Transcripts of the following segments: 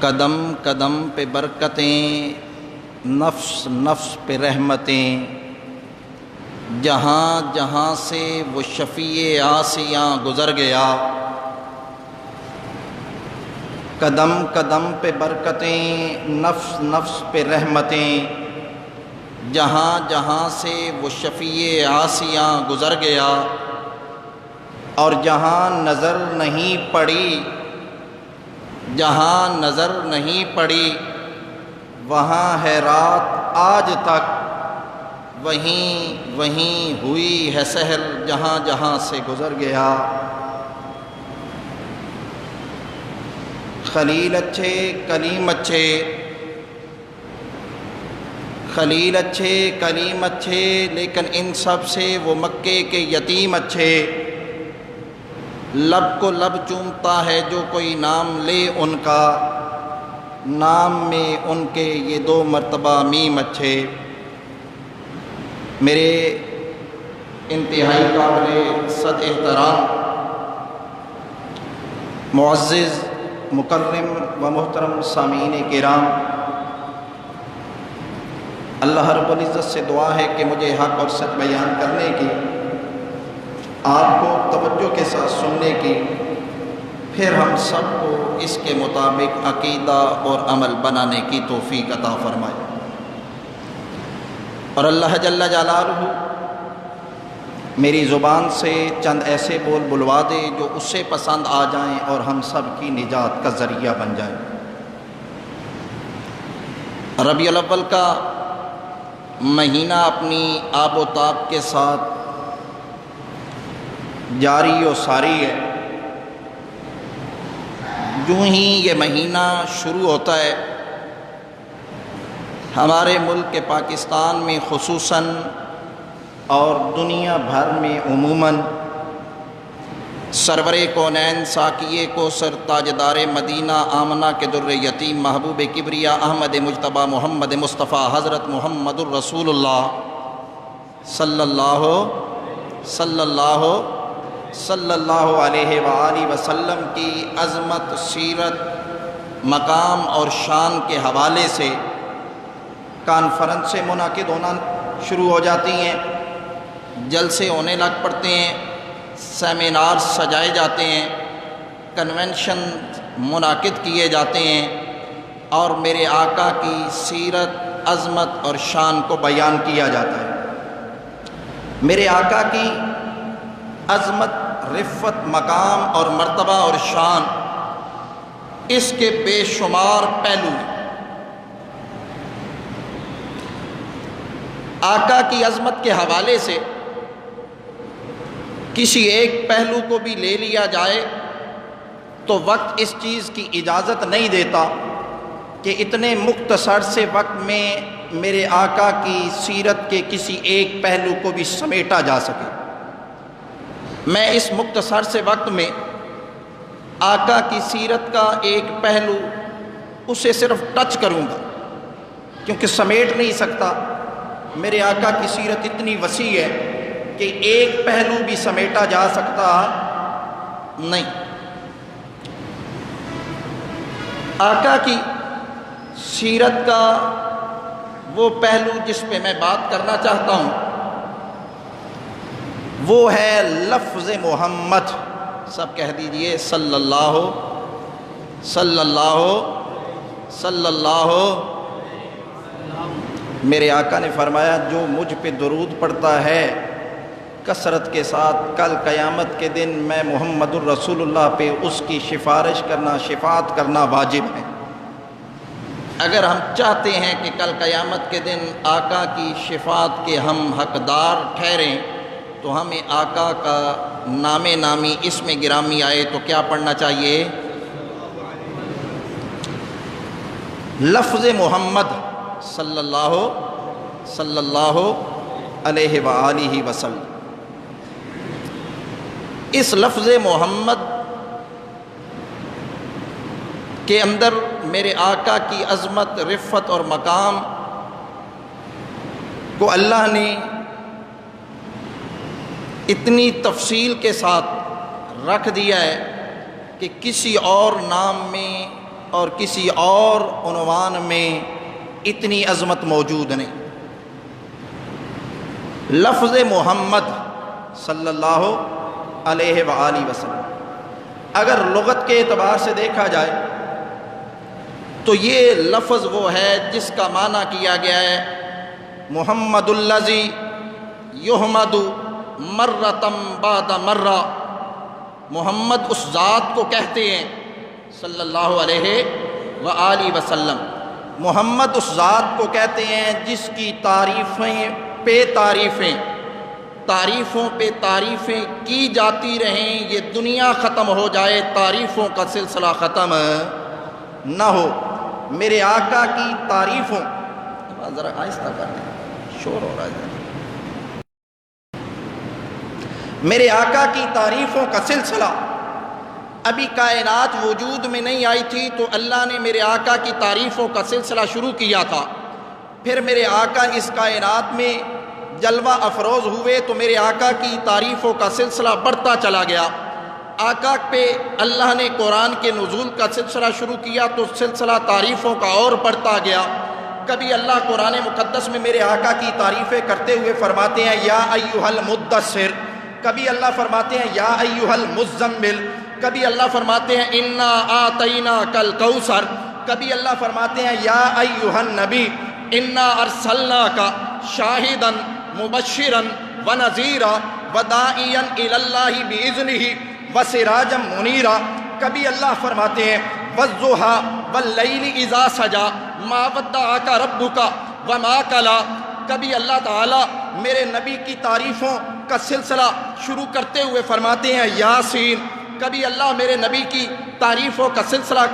قدم قدم پہ برکتیں، نفس نفس پہ رحمتیں، جہاں جہاں سے وہ شفیع آسیاں گزر گیا۔ قدم قدم پہ برکتیں، نفس نفس پہ رحمتیں، جہاں جہاں سے وہ شفیع آسیاں گزر گیا۔ اور جہاں نظر نہیں پڑی، جہاں نظر نہیں پڑی، وہاں ہے رات آج تک، وہیں وہیں ہوئی ہے سحر جہاں جہاں سے گزر گیا۔ خلیل اچھے کلیم اچھے، خلیل اچھے کلیم اچھے، لیکن ان سب سے وہ مکے کے یتیم اچھے۔ لب کو لب چومتا ہے جو کوئی نام لے ان کا، نام میں ان کے یہ 2 مرتبہ میم اچھے۔ میرے انتہائی قابل صد احترام معزز مکرم و محترم سامعین کرام، اللہ رب العزت سے دعا ہے کہ مجھے حق اور سچ بیان کرنے کی، آپ کو توجہ کے ساتھ سننے کی، پھر ہم سب کو اس کے مطابق عقیدہ اور عمل بنانے کی توفیق عطا فرمائے۔ اور اللہ جل جلالہ میری زبان سے چند ایسے بول بلوا دے جو اس سے پسند آ جائیں اور ہم سب کی نجات کا ذریعہ بن جائیں۔ ربیع الاول کا مہینہ اپنی آب و تاب کے ساتھ جاری و ساری ہے۔ جو ہی یہ مہینہ شروع ہوتا ہے، ہمارے ملک پاکستان میں خصوصاً اور دنیا بھر میں عموماً سرور کونین ساقیے کو سر تاجدار مدینہ آمنہ کے در یتیم محبوب کبریا احمد مجتبیٰ محمد مصطفیٰ حضرت محمد الرسول اللہ صلی اللہ علیہ وآلہ وسلم کی عظمت، سیرت، مقام اور شان کے حوالے سے کانفرنسیں منعقد ہونا شروع ہو جاتی ہیں، جلسے ہونے لگ پڑتے ہیں، سیمینار سجائے جاتے ہیں، کنونشن منعقد کیے جاتے ہیں، اور میرے آقا کی سیرت، عظمت اور شان کو بیان کیا جاتا ہے۔ میرے آقا کی عظمت، رفت، مقام اور مرتبہ اور شان، اس کے بے شمار پہلو ہیں۔ آقا کی عظمت کے حوالے سے کسی ایک پہلو کو بھی لے لیا جائے تو وقت اس چیز کی اجازت نہیں دیتا کہ اتنے مختصر سے وقت میں میرے آقا کی سیرت کے کسی ایک پہلو کو بھی سمیٹا جا سکے۔ میں اس مختصر سے وقت میں آقا کی سیرت کا ایک پہلو اسے صرف ٹچ کروں گا، کیونکہ سمیٹ نہیں سکتا۔ میرے آقا کی سیرت اتنی وسیع ہے کہ ایک پہلو بھی سمیٹا جا سکتا نہیں۔ آقا کی سیرت کا وہ پہلو جس پہ میں بات کرنا چاہتا ہوں وہ ہے لفظ محمد۔ سب کہہ دیجئے صلی اللہ صلی اللہ صلی اللہ۔ میرے آقا نے فرمایا جو مجھ پہ درود پڑھتا ہے کثرت کے ساتھ، کل قیامت کے دن میں محمد الرسول اللہ پہ اس کی سفارش کرنا، شفاعت کرنا واجب ہے۔ اگر ہم چاہتے ہیں کہ کل قیامت کے دن آقا کی شفاعت کے ہم حقدار ٹھہریں تو ہمیں آقا کا نام نامی اسم گرامی آئے تو کیا پڑھنا چاہیے؟ لفظ محمد صلی اللہ علیہ وآلہ وسلم۔ اس لفظ محمد کے اندر میرے آقا کی عظمت، رفت اور مقام کو اللہ نے اتنی تفصیل کے ساتھ رکھ دیا ہے کہ کسی اور نام میں اور کسی اور عنوان میں اتنی عظمت موجود نہیں۔ لفظ محمد صلی اللہ علیہ وآلہ وسلم اگر لغت کے اعتبار سے دیکھا جائے تو یہ لفظ وہ ہے جس کا معنی کیا گیا ہے محمد الذی یحمد مرتم بعد مرہ، محمد اس ذات کو کہتے ہیں صلی اللہ علیہ وآلہ وسلم، محمد اس ذات کو کہتے ہیں جس کی تعریفیں پہ تعریفیں، تعریفوں پہ تعریفیں کی جاتی رہیں، یہ دنیا ختم ہو جائے تعریفوں کا سلسلہ ختم نہ ہو۔ میرے آقا کی تعریفوں، ذرا آہستہ کر دیں شور ہو رہا ہے، میرے آقا کی تعریفوں کا سلسلہ ابھی کائنات وجود میں نہیں آئی تھی تو اللہ نے میرے آقا کی تعریفوں کا سلسلہ شروع کیا تھا، پھر میرے آقا اس کائنات میں جلوہ افروز ہوئے تو میرے آقا کی تعریفوں کا سلسلہ بڑھتا چلا گیا۔ آقا پہ اللہ نے قرآن کے نزول کا سلسلہ شروع کیا تو سلسلہ تعریفوں کا اور بڑھتا گیا۔ کبھی اللہ قرآن مقدس میں میرے آقا کی تعریفیں کرتے ہوئے فرماتے ہیں یا ایھا المدثر، کبھی اللہ فرماتے ہیں یا ایھا المزمل، کبھی اللہ فرماتے ہیں انا آتیناک الکوثر، کبھی اللہ فرماتے ہیں یا ایھا النبی انا ارسلناک شاہدا مبشرا ونذیرا وداعیا الی اللہ باذنہ وسراجا منیرا، کبھی اللہ فرماتے ہیں والضحیٰ واللیل اذا سجا ما ودعک ربک وما قلی، کبھی اللہ تعالیٰ میرے نبی کی تعریفوں کا سلسلہ شروع کرتے ہوئے فرماتے ہیں یاسین، کبھی اللہ میرے نبی کی تعریفوں کا سلسلہ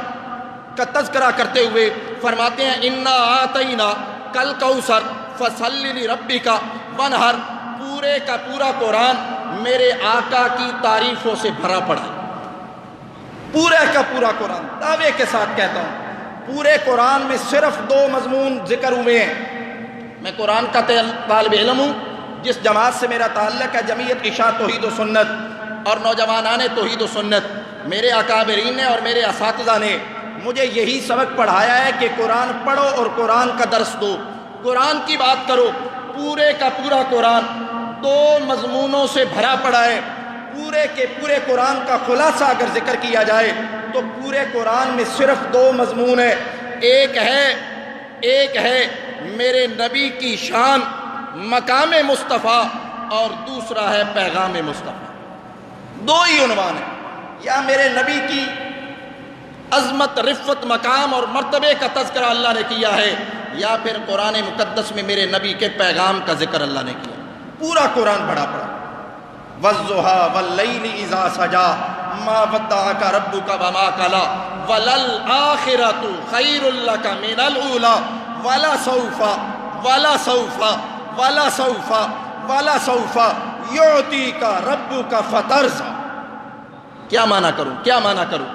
کا تذکرہ کرتے ہوئے فرماتے ہیں انا آتیناک الکوثر فصل لربک وانحر۔ پورے کا پورا قرآن میرے آقا کی تعریفوں سے بھرا پڑا ہے، پورے کا پورا قرآن، دعوے کے ساتھ کہتا ہوں پورے قرآن میں صرف 2 مضمون ذکر ہوئے ہیں۔ میں قرآن کا طالب علم ہوں، جس جماعت سے میرا تعلق ہے جمعیت اشاعت توحید و سنت اور نوجوانان توحید و سنت، میرے اکابرین نے اور میرے اساتذہ نے مجھے یہی سبق پڑھایا ہے کہ قرآن پڑھو اور قرآن کا درس دو، قرآن کی بات کرو۔ پورے کا پورا قرآن 2 مضمونوں سے بھرا پڑا ہے۔ پورے کے پورے قرآن کا خلاصہ اگر ذکر کیا جائے تو پورے قرآن میں صرف 2 مضمون ہیں، ایک ہے میرے نبی کی شان مقام مصطفیٰ اور دوسرا ہے پیغام مصطفیٰ، 2 ہی عنوان ہیں، یا میرے نبی کی عظمت رفت مقام اور مرتبے کا تذکرہ اللہ نے کیا ہے، یا پھر قرآن مقدس میں میرے نبی کے پیغام کا ذکر اللہ نے کیا۔ پورا قرآن بڑا پڑا، والضحیٰ واللیل اذا سجا ما ودعک ربک وما قلی وللآخرۃ خیر لک من الاولی ولسوف ولسوف ولسوف ولسوف یعطیک ربک فترضی۔ کیا معنی کروں، کیا معنی کروں؟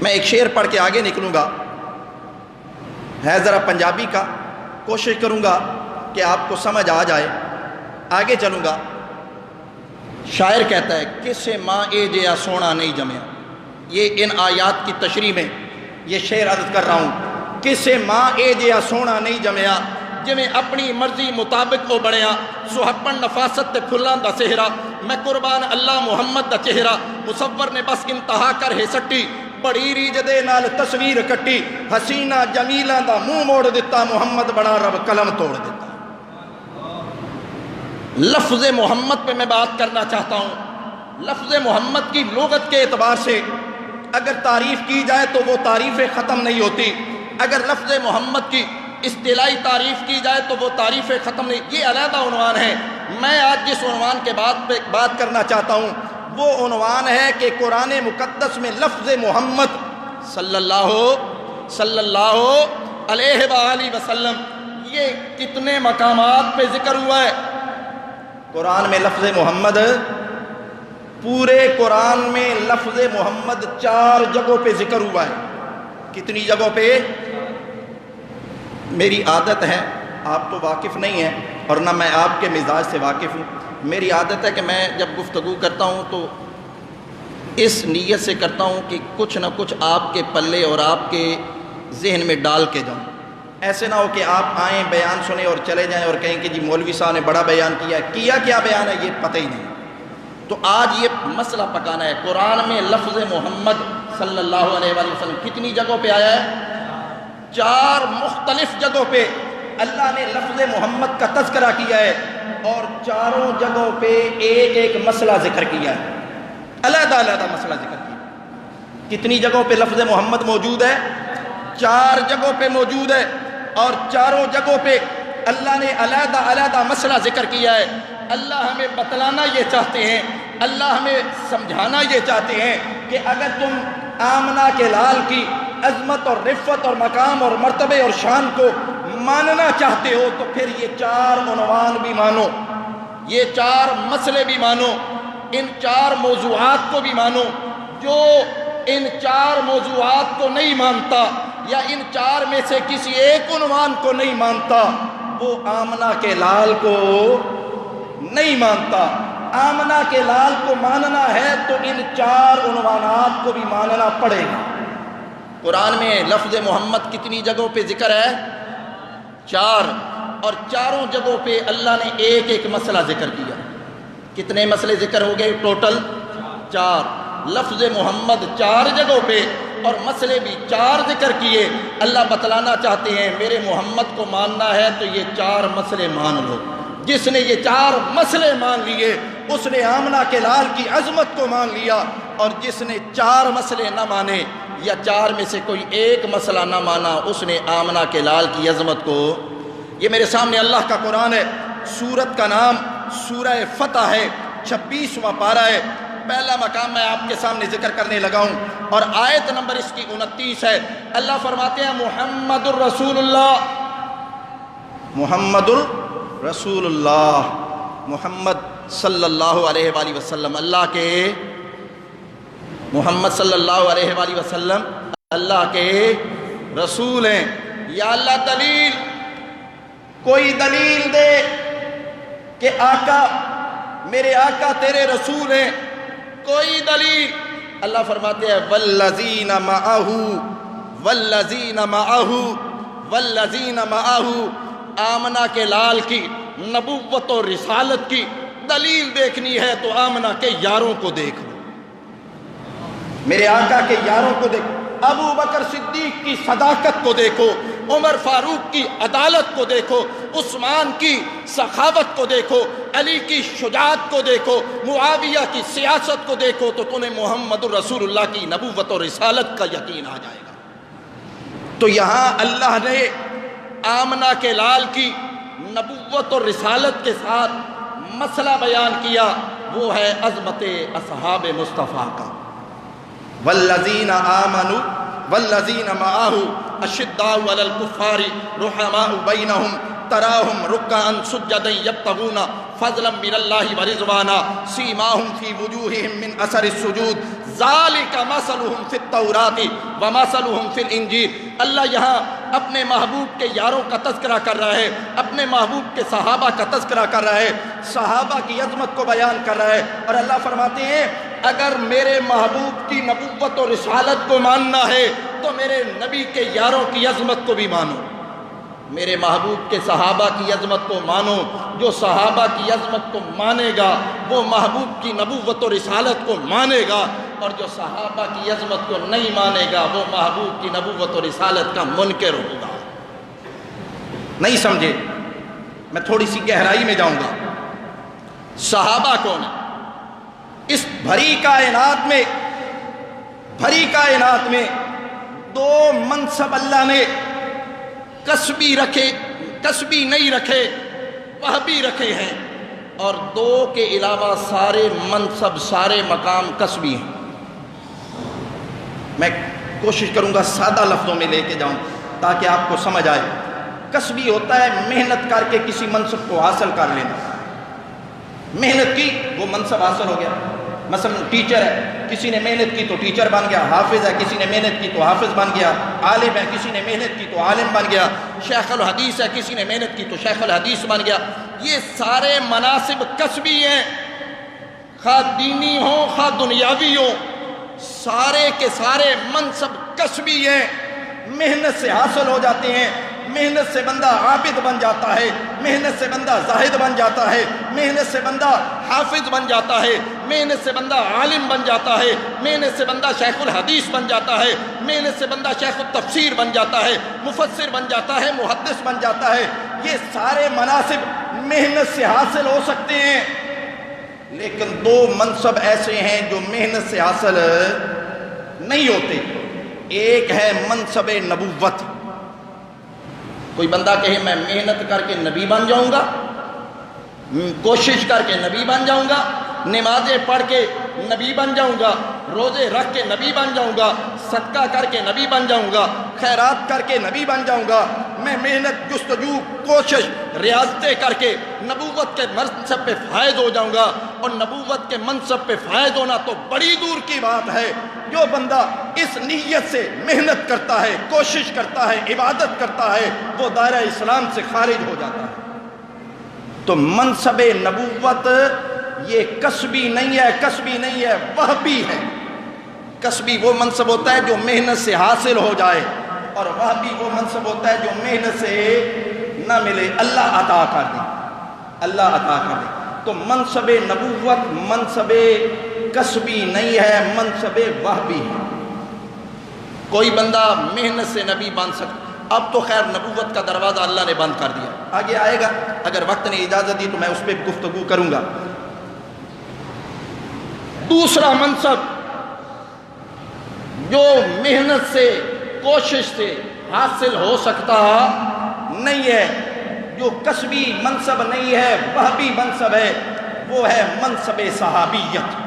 میں ایک شعر پڑھ کے آگے نکلوں گا، ہے ذرا پنجابی کا، کوشش کروں گا کہ آپ کو سمجھ آ جائے، آگے چلوں گا۔ شاعر کہتا ہے کسے ماں اے جیا سونا نہیں جمیا، یہ ان آیات کی تشریح میں یہ شعر عرض کر رہا ہوں، کسے ماں اے جیا سونا نہیں جمیا جویں اپنی مرضی مطابق وہ بڑھیا، سہبن نفاست تے پھلاں دا سہرا، میں قربان اللہ محمد دا چہرہ، مصور نے بس انتہا کر ہے سٹی، بڑی ریج دے نال تصویر کٹی، حسینہ جمیلہ دا منہ موڑ دیتا، محمد بڑا رب قلم توڑ دیتا۔ لفظ محمد پہ میں بات کرنا چاہتا ہوں۔ لفظ محمد کی لغت کے اعتبار سے اگر تعریف کی جائے تو وہ تعریفیں ختم نہیں ہوتی، اگر لفظ محمد کی اصطلاحی تعریف کی جائے تو وہ تعریفیں ختم نہیں، یہ علیحدہ عنوان ہے۔ میں آج جس عنوان کے بات کرنا چاہتا ہوں وہ عنوان ہے کہ قرآن مقدس میں لفظ محمد صلی اللہ علیہ وآلہ وسلم یہ کتنے مقامات پہ ذکر ہوا ہے۔ قرآن میں لفظ محمد، پورے قرآن میں لفظ محمد 4 جگہوں پہ ذکر ہوا ہے۔ کتنی جگہوں پہ؟ میری عادت ہے، آپ تو واقف نہیں ہیں اور نہ میں آپ کے مزاج سے واقف ہوں، میری عادت ہے کہ میں جب گفتگو کرتا ہوں تو اس نیت سے کرتا ہوں کہ کچھ نہ کچھ آپ کے پلے اور آپ کے ذہن میں ڈال کے جاؤں. ایسے نہ ہو کہ آپ آئیں بیان سنیں اور چلے جائیں اور کہیں کہ جی مولوی صاحب نے بڑا بیان کیا کیا بیان ہے یہ پتہ ہی نہیں. تو آج یہ مسئلہ پکانا ہے. قرآن میں لفظ محمد صلی اللہ علیہ وآلہ وسلم کتنی جگہوں پہ آیا ہے؟ 4 مختلف جگہوں پہ اللہ نے لفظ محمد کا تذکرہ کیا ہے اور چاروں جگہوں پہ ایک ایک مسئلہ ذکر کیا ہے, علیحدہ علیحدہ مسئلہ ذکر کیا. کتنی جگہوں پہ لفظ محمد موجود ہے؟ 4 جگہوں پہ موجود ہے اور چاروں جگہوں پہ اللہ نے علیحدہ علیحدہ مسئلہ ذکر کیا ہے. اللہ ہمیں بتلانا یہ چاہتے ہیں, اللہ ہمیں سمجھانا یہ چاہتے ہیں کہ اگر تم آمنہ کے لال کی عظمت اور رفت اور مقام اور مرتبے اور شان کو ماننا چاہتے ہو تو پھر یہ 4 عنوان بھی مانو, یہ 4 مسئلے بھی مانو, ان 4 موضوعات کو بھی مانو. جو ان 4 موضوعات کو نہیں مانتا یا ان 4 میں سے کسی ایک عنوان کو نہیں مانتا وہ آمنہ کے لال کو نہیں مانتا. آمنہ کے لال کو ماننا ہے تو ان 4 عنوانات کو بھی ماننا پڑے گا. قرآن میں لفظ محمد کتنی جگہوں پہ ذکر ہے؟ 4, اور چاروں جگہوں پہ اللہ نے ایک ایک مسئلہ ذکر کیا. کتنے مسئلے ذکر ہو گئے ٹوٹل؟ 4. لفظ محمد 4 جگہوں پہ اور مسئلے بھی 4 ذکر کیے. اللہ بتلانا چاہتے ہیں میرے محمد کو ماننا ہے تو یہ 4 مسئلے مان لو. جس نے یہ 4 مسئلے مان لیے اس نے آمنہ کے لال کی عظمت کو مان لیا, اور جس نے 4 مسئلے نہ مانے یا 4 میں سے کوئی ایک مسئلہ نہ مانا اس نے آمنہ کے لال کی عظمت کو. یہ میرے سامنے اللہ کا قرآن ہے. سورت کا نام سورہ فتح ہے, 26واں پارہ ہے. پہلا مقام میں آپ کے سامنے ذکر کرنے لگا ہوں اور آیت نمبر اس کی 29 ہے. اللہ فرماتے ہیں محمد الرسول اللہ, محمد الرسول اللہ, محمد صلی اللہ علیہ وآلہ وسلم اللہ کے, محمد صلی اللہ علیہ وآلہ وسلم اللہ کے رسول ہیں. یا اللہ دلیل, کوئی دلیل دے کہ آقا میرے آقا تیرے رسول ہیں, کوئی دلیل. اللہ فرماتے ہیں والذین معہ, والذین معہ, والذین معہ. آمنہ کے لال کی نبوت و رسالت کی دلیل دیکھنی ہے تو آمنہ کے یاروں کو دیکھ لو, میرے آقا کے یاروں کو دیکھو. ابو بکر صدیق کی صداقت کو دیکھو, عمر فاروق کی عدالت کو دیکھو, عثمان کی سخاوت کو دیکھو, علی کی شجاعت کو دیکھو, معاویہ کی سیاست کو دیکھو تو تمہیں محمد الرسول اللہ کی نبوت و رسالت کا یقین آ جائے گا. تو یہاں اللہ نے آمنہ کے لال کی نبوت اور رسالت کے ساتھ مسئلہ بیان کیا, وہ ہے عظمت اصحاب مصطفیٰ کا. والذین آمنوا والذین معہ اشداء علی الکفار رحماء بینہم تراہم رکعا سجدا یبتغون فضلا من اللہ ورضوانا سیماہم فی وجوہہم من اثر السجود ذالک مثلہم فی التوراۃ ومثلہم فی الانجیل. اللہ یہاں اپنے محبوب کے یاروں کا تذکرہ کر رہا ہے, اپنے محبوب کے صحابہ کا تذکرہ کر رہا ہے, صحابہ کی عظمت کو بیان کر رہا ہے. اور اللہ فرماتے ہیں اگر میرے محبوب کی نبوت و رسالت کو ماننا ہے تو میرے نبی کے یاروں کی عظمت کو بھی مانو, میرے محبوب کے صحابہ کی عظمت کو مانو. جو صحابہ کی عظمت کو مانے گا وہ محبوب کی نبوت و رسالت کو مانے گا, اور جو صحابہ کی عظمت کو نہیں مانے گا وہ محبوب کی نبوت و رسالت کا منکر ہوگا. نہیں سمجھے؟ میں تھوڑی سی گہرائی میں جاؤں گا. صحابہ کون ہیں؟ اس بھری کائنات میں, بھری کائنات میں 2 منصب اللہ نے کسبی رکھے, کسبی نہیں رکھے, وہبی رکھے ہیں, اور 2 کے علاوہ سارے منصب سارے مقام کسبی ہیں. میں کوشش کروں گا سادہ لفظوں میں لے کے جاؤں تاکہ آپ کو سمجھ آئے. کسبی ہوتا ہے محنت کر کے کسی منصب کو حاصل کر لینا, محنت کی وہ منصب حاصل ہو گیا. مثلا ٹیچر ہے, کسی نے محنت کی تو ٹیچر بن گیا. حافظ ہے, کسی نے محنت کی تو حافظ بن گیا. عالم ہے, کسی نے محنت کی تو عالم بن گیا. شیخ الحدیث ہے, کسی نے محنت کی تو شیخ الحدیث بن گیا. یہ سارے مناصب کسبی ہیں, خواہ دینی ہوں خواہ دنیاوی ہوں. سارے کے سارے منصب کسبی ہیں، محنت سے حاصل ہو جاتے ہیں۔ محنت سے بندہ عابد بن جاتا ہے، محنت سے بندہ زاہد بن جاتا ہے، محنت سے بندہ حافظ بن جاتا ہے، محنت سے بندہ عالم بن جاتا ہے، محنت سے بندہ شیخ الحدیث بن جاتا ہے، محنت سے بندہ شیخ التفسیر بن جاتا ہے، مفسر بن جاتا ہے، محدث بن جاتا ہے۔ یہ سارے مناصب محنت سے حاصل ہو سکتے ہیں، لیکن دو منصب ایسے ہیں جو محنت سے حاصل نہیں ہوتے۔ ایک ہے منصب نبوت۔ کوئی بندہ کہے میں محنت کر کے نبی بن جاؤں گا، کوشش کر کے نبی بن جاؤں گا، نمازیں پڑھ کے نبی بن جاؤں گا، روزے رکھ کے نبی بن جاؤں گا، صدقہ کر کے نبی بن جاؤں گا، خیرات کر کے نبی بن جاؤں گا، میں محنت جستجو کوشش ریاضتیں کر کے نبوت کے منصب پہ فائز ہو جاؤں گا۔ اور نبوت کے منصب پہ فائز ہونا تو بڑی دور کی بات ہے۔ جو بندہ اس نیت سے محنت کرتا ہے، کوشش کرتا ہے، عبادت کرتا ہے، وہ دائرہ اسلام سے خارج ہو جاتا ہے۔ تو منصب نبوت یہ کسبی نہیں ہے، کسبی نہیں ہے، وہبی ہے۔ کسبی وہ منصب ہوتا ہے جو محنت سے حاصل ہو جائے، اور وہبی وہ منصب ہوتا ہے جو محنت سے نہ ملے، اللہ عطا کر دے، اللہ عطا کر دے۔ تو منصب نبوت منصب کسبی نہیں ہے، منصب وہبی ہے۔ کوئی بندہ محنت سے نبی بن سکتا۔ اب تو خیر نبوت کا دروازہ اللہ نے بند کر دیا، آگے آئے گا، اگر وقت نے اجازت دی تو میں اس پہ گفتگو کروں گا۔ دوسرا منصب جو محنت سے کوشش سے حاصل ہو سکتا نہیں ہے، جو کسبی منصب نہیں ہے، وہبی منصب ہے، وہ ہے منصب صحابیت۔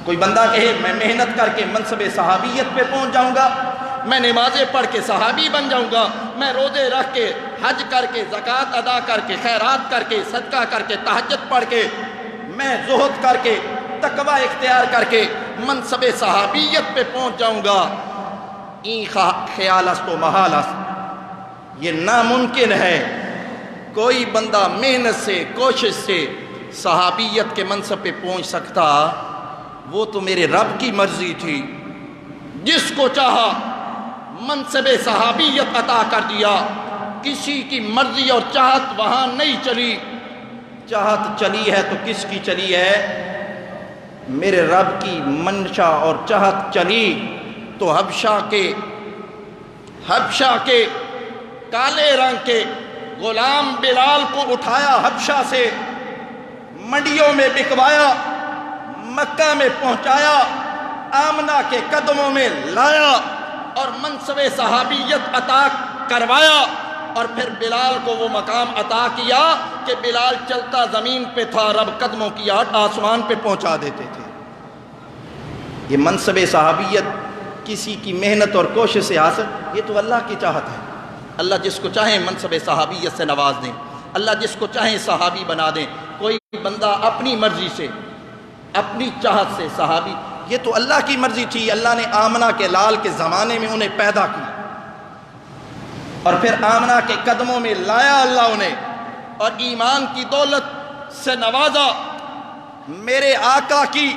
کوئی بندہ کہے میں محنت کر کے منصب صحابیت پہ پہنچ جاؤں گا، میں نمازیں پڑھ کے صحابی بن جاؤں گا، میں روزے رکھ کے، حج کر کے، زکوٰۃ ادا کر کے، خیرات کر کے، صدقہ کر کے، تہجد پڑھ کے، میں زہد کر کے، تقوی اختیار کر کے منصب صحابیت پہ پہنچ جاؤں گا۔ این خیال است و محال است، یہ ناممکن ہے۔ کوئی بندہ محنت سے، کوشش سے صحابیت کے منصب پہ پہنچ سکتا؟ وہ تو میرے رب کی مرضی تھی، جس کو چاہا منصب صحابیت عطا کر دیا۔ کسی کی مرضی اور چاہت وہاں نہیں چلی۔ چاہت چلی ہے تو کس کی چلی ہے؟ میرے رب کی منشا اور چاہت چلی تو حبشہ کے کالے رنگ کے غلام بلال کو اٹھایا، حبشہ سے منڈیوں میں بکوایا، مکہ میں پہنچایا، آمنہ کے قدموں میں لایا اور منصب صحابیت عطا کروایا، اور پھر بلال کو وہ مقام عطا کیا کہ بلال چلتا زمین پہ تھا، رب قدموں کی آٹ آسمان پہ پہنچا دیتے تھے۔ یہ منصب صحابیت کسی کی محنت اور کوشش سے حاصل، یہ تو اللہ کی چاہت ہے۔ اللہ جس کو چاہیں منصب صحابیت سے نواز دیں، اللہ جس کو چاہیں صحابی بنا دیں۔ کوئی بندہ اپنی مرضی سے، اپنی چاہت سے صحابی، یہ تو اللہ کی مرضی تھی۔ اللہ نے آمنہ کے لال کے زمانے میں انہیں پیدا کیا اور پھر آمنہ کے قدموں میں لایا اللہ انہیں، اور ایمان کی دولت سے نوازا۔ میرے آقا کی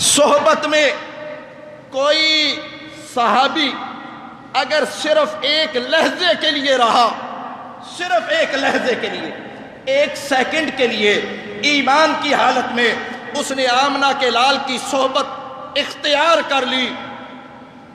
صحبت میں کوئی صحابی اگر صرف ایک لحظے کے لیے رہا، صرف ایک لحظے کے لیے، ایک سیکنڈ کے لیے ایمان کی حالت میں اس نے آمنہ کے لال کی صحبت اختیار کر لی،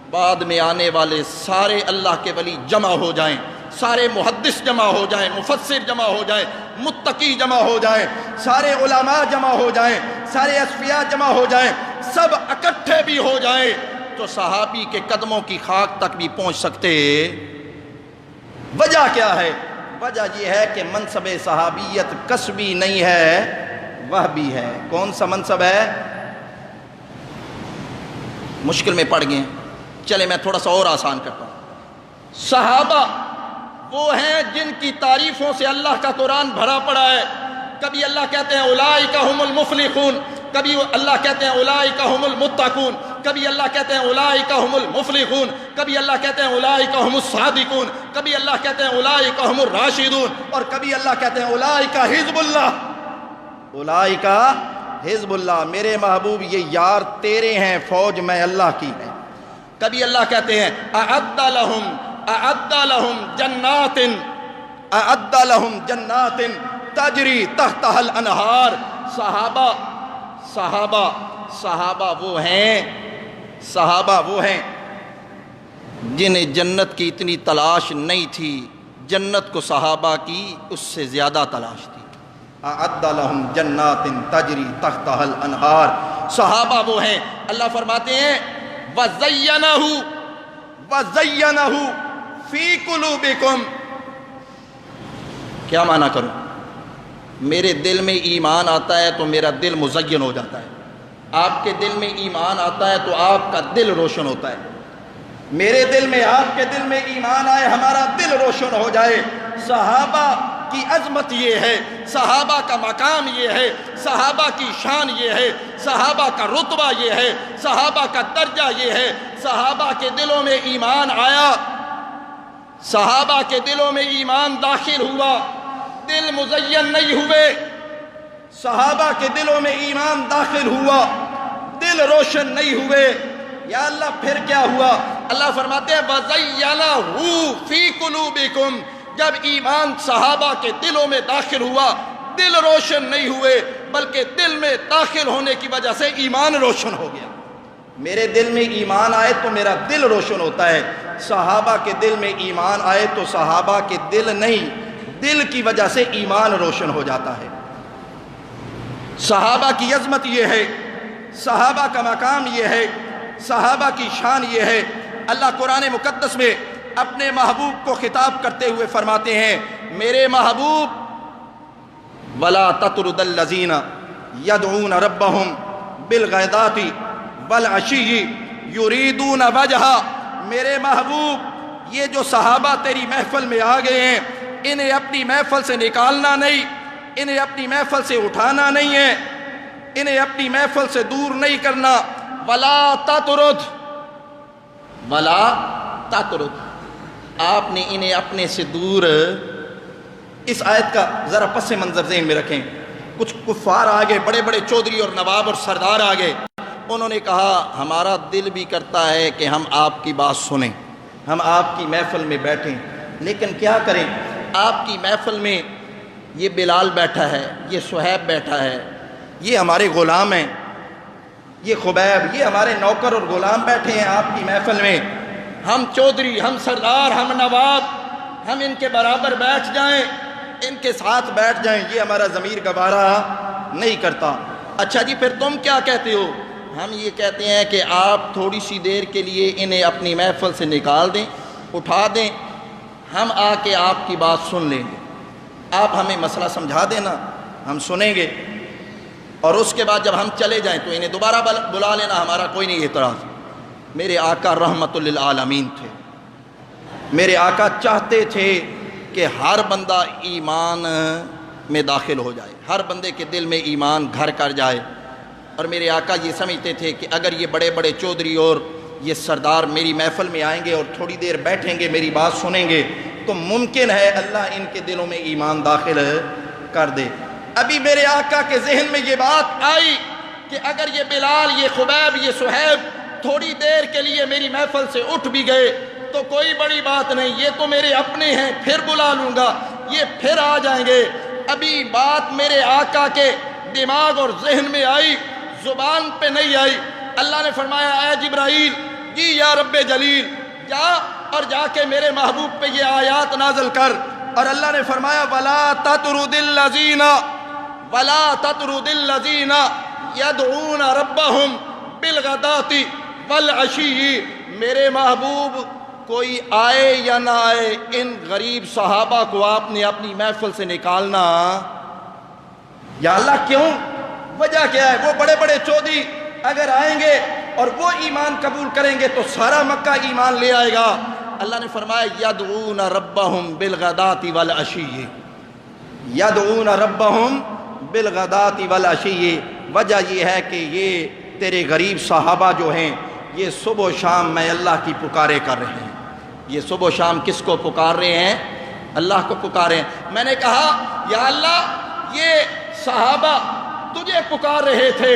بعد میں آنے والے سارے اللہ کے ولی جمع ہو جائیں، سارے محدث جمع ہو جائیں، مفسر جمع ہو جائیں، متقی جمع ہو جائیں، سارے علماء جمع ہو جائیں، سارے اصفیاء جمع ہو جائیں، سب اکٹھے بھی ہو جائیں تو صحابی کے قدموں کی خاک تک بھی پہنچ سکتے۔ وجہ کیا ہے؟ وجہ یہ ہے کہ منصب صحابیت کسبی نہیں ہے، وہبی ہے۔ کون سا منصب ہے؟ مشکل میں پڑ گئے، چلے میں تھوڑا سا اور آسان کرتا ہوں۔ صحابہ وہ ہیں جن کی تعریفوں سے اللہ کا قرآن بھرا پڑا ہے۔ کبھی اللہ کہتے ہیں اولئک ھم المفلحون، کبھی اللہ کہتے ہیں اولئک ھم المتقون، کبھی اللہ کہتے ہیں اولئک ھم المفلحون، کبھی اللہ کہتے ہیں اولئک ھم الصادقون، کبھی اللہ کہتے ہیں اولئک ھم الراشدون، اور کبھی اللہ کہتے ہیں اولئک حزب اللہ، اولئک حزب اللہ، میرے محبوب یہ یار تیرے ہیں، فوج میں اللہ کی ہے۔ کبھی اللہ کہتے ہیں اعد لہم جنات تجری تحتها الانہار۔ صحابہ وہ ہیں جنہیں جنت کی اتنی تلاش نہیں تھی، جنت کو صحابہ کی اس سے زیادہ تلاش تھی۔ اعد لہم جنات تجری تحتها الانہار، صحابہ وہ ہیں، اللہ فرماتے ہیں وَزَيَّنَهُ فِي قُلُوبِكُمْ۔ کیا معنی کروں؟ میرے دل میں ایمان آتا ہے تو میرا دل مزین ہو جاتا ہے، آپ کے دل میں ایمان آتا ہے تو آپ کا دل روشن ہوتا ہے۔ میرے دل میں آپ کے دل میں ایمان آئے، ہمارا دل روشن ہو جائے۔ صحابہ کی عظمت یہ ہے، صحابہ کا مقام یہ ہے، صحابہ کی شان یہ ہے، صحابہ کا رتبہ یہ ہے، صحابہ کا درجہ یہ ہے۔ صحابہ کے دلوں میں ایمان آیا، صحابہ کے دلوں میں ایمان داخل ہوا، دل مزین نہیں ہوئے۔ صحابہ کے دلوں میں ایمان داخل ہوا، دل روشن نہیں ہوئے۔ یا اللہ پھر کیا ہوا؟ اللہ فرماتے ہیں وَزَيَّنَهُ فِي قُلُوبِكُمْ۔ جب ایمان صحابہ کے دلوں میں داخل ہوا، دل روشن نہیں ہوئے، بلکہ دل میں داخل ہونے کی وجہ سے ایمان روشن ہو گیا۔ میرے دل میں ایمان آئے تو میرا دل روشن ہوتا ہے، صحابہ کے دل میں ایمان آئے تو صحابہ کے دل نہیں، دل کی وجہ سے ایمان روشن ہو جاتا ہے۔ صحابہ کی عظمت یہ ہے، صحابہ کا مقام یہ ہے، صحابہ کی شان یہ ہے۔ اللہ قرآن مقدس میں اپنے محبوب کو خطاب کرتے ہوئے فرماتے ہیں، میرے محبوب وَلَا تَطْرُدَ الَّذِينَ يَدْعُونَ رَبَّهُمْ بِالْغَدَاةِ وَالْعَشِيِّ يُرِيدُونَ وَجْهَهُ۔ میرے محبوب یہ جو صحابہ تیری محفل میں آ گئے ہیں، انہیں اپنی محفل سے نکالنا نہیں، انہیں اپنی محفل سے اٹھانا نہیں ہے، انہیں اپنی محفل سے دور نہیں کرنا۔ وَلَا تَطْرُدْ، وَلَا تَطْرُدْ، آپ نے انہیں اپنے سے دور۔ اس آیت کا ذرا پس منظر ذہن میں رکھیں۔ کچھ کفار آگے، بڑے بڑے چودھری اور نواب اور سردار آگے، انہوں نے کہا ہمارا دل بھی کرتا ہے کہ ہم آپ کی بات سنیں، ہم آپ کی محفل میں بیٹھیں، لیکن کیا کریں؟ آپ کی محفل میں یہ بلال بیٹھا ہے، یہ صہیب بیٹھا ہے، یہ ہمارے غلام ہیں، یہ خبیب، یہ ہمارے نوکر اور غلام بیٹھے ہیں آپ کی محفل میں۔ ہم چودھری، ہم سردار، ہم نواب، ہم ان کے برابر بیٹھ جائیں، ان کے ساتھ بیٹھ جائیں، یہ ہمارا ضمیر گوارا نہیں کرتا۔ اچھا جی پھر تم کیا کہتے ہو؟ ہم یہ کہتے ہیں کہ آپ تھوڑی سی دیر کے لیے انہیں اپنی محفل سے نکال دیں، اٹھا دیں، ہم آ کے آپ کی بات سن لیں گے، آپ ہمیں مسئلہ سمجھا دینا، ہم سنیں گے، اور اس کے بعد جب ہم چلے جائیں تو انہیں دوبارہ بلا لینا، ہمارا کوئی نہیں اعتراض۔ میرے آقا رحمت للعالمین تھے، میرے آقا چاہتے تھے کہ ہر بندہ ایمان میں داخل ہو جائے، ہر بندے کے دل میں ایمان گھر کر جائے۔ اور میرے آقا یہ سمجھتے تھے کہ اگر یہ بڑے بڑے چودھری اور یہ سردار میری محفل میں آئیں گے اور تھوڑی دیر بیٹھیں گے، میری بات سنیں گے، تو ممکن ہے اللہ ان کے دلوں میں ایمان داخل کر دے۔ ابھی میرے آقا کے ذہن میں یہ بات آئی کہ اگر یہ بلال، یہ خبیب، یہ صہیب تھوڑی دیر کے لیے میری محفل سے اٹھ بھی گئے تو کوئی بڑی بات نہیں، یہ تو میرے اپنے ہیں، پھر بلا لوں گا، یہ پھر آ جائیں گے۔ ابھی بات میرے آقا کے دماغ اور ذہن میں آئی، زبان پہ نہیں آئی۔ اللہ نے فرمایا اے جبرائیل، جی یا رب جلیل، جا اور جا کے میرے محبوب پہ یہ آیات نازل کر۔ اور اللہ نے فرمایا وَلَا تَطْرُدِ الَّذِينَ يَدْعُونَ رَبَّهُمْ بِالْغَدَاةِ وَالْعَشِيِّ۔ میرے محبوب کوئی آئے یا نہ آئے، ان غریب صحابہ کو آپ نے اپنی محفل سے نکالنا۔ یا اللہ کیوں؟ وجہ کیا ہے؟ وہ بڑے بڑے چودھری اگر آئیں گے اور وہ ایمان قبول کریں گے تو سارا مکہ ایمان لے آئے گا۔ اللہ نے فرمایا یدعون ربہم بالغداۃ والعشی، یدعون ربہم بالغداۃ والعشی۔ وجہ یہ ہے کہ یہ تیرے غریب صحابہ جو ہیں یہ صبح و شام میں اللہ کی پکارے کر رہے ہیں۔ یہ صبح و شام کس کو پکار رہے ہیں؟ اللہ کو پکارے ہیں۔ میں نے کہا یا اللہ یہ صحابہ تجھے پکار رہے تھے،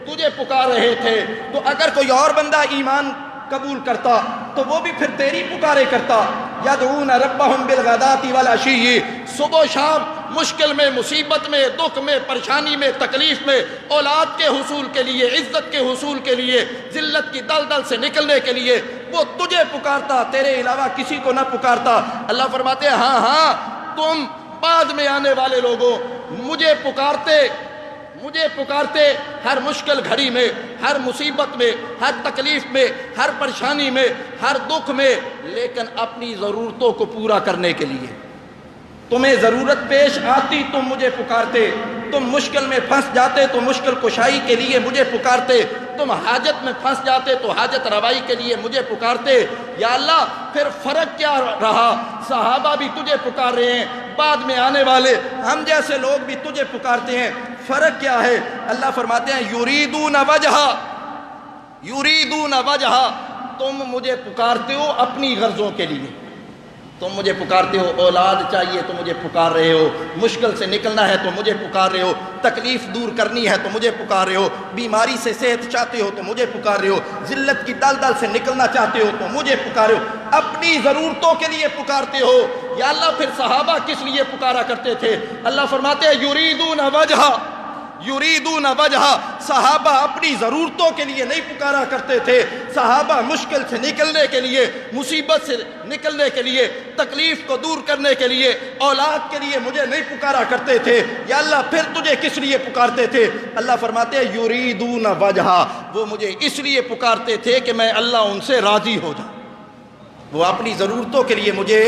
تجھے پکار رہے تھے۔ تو اگر کوئی اور بندہ ایمان قبول کرتا تو وہ بھی پھر تیری پکارے کرتا۔ یدعون ربہم بالغداۃ والعشی، صبح و شام مشکل میں، مصیبت میں، دکھ میں، پریشانی میں، تکلیف میں، اولاد کے حصول کے لیے، عزت کے حصول کے لیے، ذلت کی دلدل سے نکلنے کے لیے وہ تجھے پکارتا، تیرے علاوہ کسی کو نہ پکارتا۔ اللہ فرماتے ہیں ہاں ہاں تم بعد میں آنے والے لوگوں مجھے پکارتے ہر مشکل گھڑی میں، ہر مصیبت میں، ہر تکلیف میں، ہر پریشانی میں، ہر دکھ میں، لیکن اپنی ضرورتوں کو پورا کرنے کے لیے۔ تمہیں ضرورت پیش آتی تم مجھے پکارتے، تم مشکل میں پھنس جاتے تو مشکل کشائی کے لیے مجھے پکارتے، تم حاجت میں پھنس جاتے تو حاجت روائی کے لیے مجھے پکارتے۔ یا اللہ پھر فرق کیا رہا؟ صحابہ بھی تجھے پکار رہے ہیں، بعد میں آنے والے ہم جیسے لوگ بھی تجھے پکارتے ہیں، فرق کیا ہے؟ اللہ فرماتے ہیں یریدون وجہا، یریدون وجہا، تم مجھے پکارتے ہو اپنی غرضوں کے لیے، تم مجھے پکارتے ہو، اولاد چاہیے تو مجھے پکار رہے ہو، مشکل سے نکلنا ہے تو مجھے پکار رہے ہو، تکلیف دور کرنی ہے تو مجھے پکار رہے ہو، بیماری سے صحت چاہتے ہو تو مجھے پکار رہے ہو، ذلت کی دلدل سے نکلنا چاہتے ہو تو مجھے پکار رہے ہو، اپنی ضرورتوں کے لیے پکارتے ہو۔ یا اللہ پھر صحابہ کس لیے پکارا کرتے تھے؟ اللہ فرماتے ہیں یریدون وجہا، یریدون وجہا، صحابہ اپنی ضرورتوں کے لیے نہیں پکارا کرتے تھے، صحابہ مشکل سے نکلنے کے لیے، مصیبت سے نکلنے کے لیے، تکلیف کو دور کرنے کے لیے، اولاد کے لیے مجھے نہیں پکارا کرتے تھے۔ یا اللہ پھر تجھے کس لیے پکارتے تھے؟ اللہ فرماتے ہیں یریدون وجہا، وہ مجھے اس لیے پکارتے تھے کہ میں اللہ ان سے راضی ہو جاؤں۔ وہ اپنی ضرورتوں کے لیے مجھے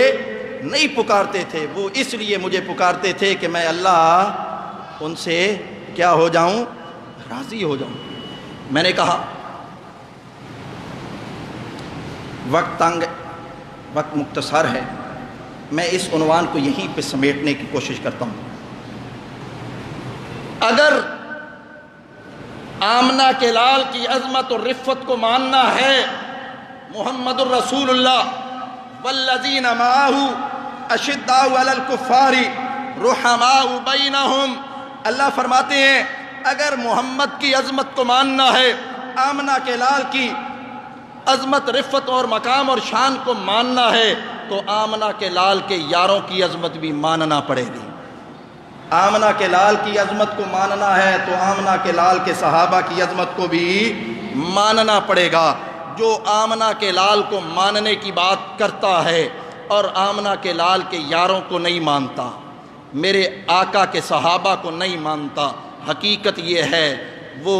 نہیں پکارتے تھے، وہ اس لیے مجھے پکارتے تھے کہ میں اللہ ان سے کیا ہو جاؤں؟ راضی ہو جاؤں۔ میں نے کہا وقت تنگ، وقت مختصر ہے، میں اس عنوان کو یہیں پہ سمیٹنے کی کوشش کرتا ہوں۔ اگر آمنہ کے لال کی عظمت اور رفت کو ماننا ہے، محمد الرسول اللہ والذین معہ اشداء علی الکفار رحماء بینہم، اللہ فرماتے ہیں اگر محمد کی عظمت کو ماننا ہے، آمنہ کے لال کی عظمت، رفت اور مقام اور شان کو ماننا ہے تو آمنہ کے لال کے یاروں کی عظمت بھی ماننا پڑے گی۔ آمنہ کے لال کی عظمت کو ماننا ہے تو آمنہ کے لال کے صحابہ کی عظمت کو بھی ماننا پڑے گا۔ جو آمنہ کے لال کو ماننے کی بات کرتا ہے اور آمنہ کے لال کے یاروں کو نہیں مانتا، میرے آقا کے صحابہ کو نہیں مانتا، حقیقت یہ ہے وہ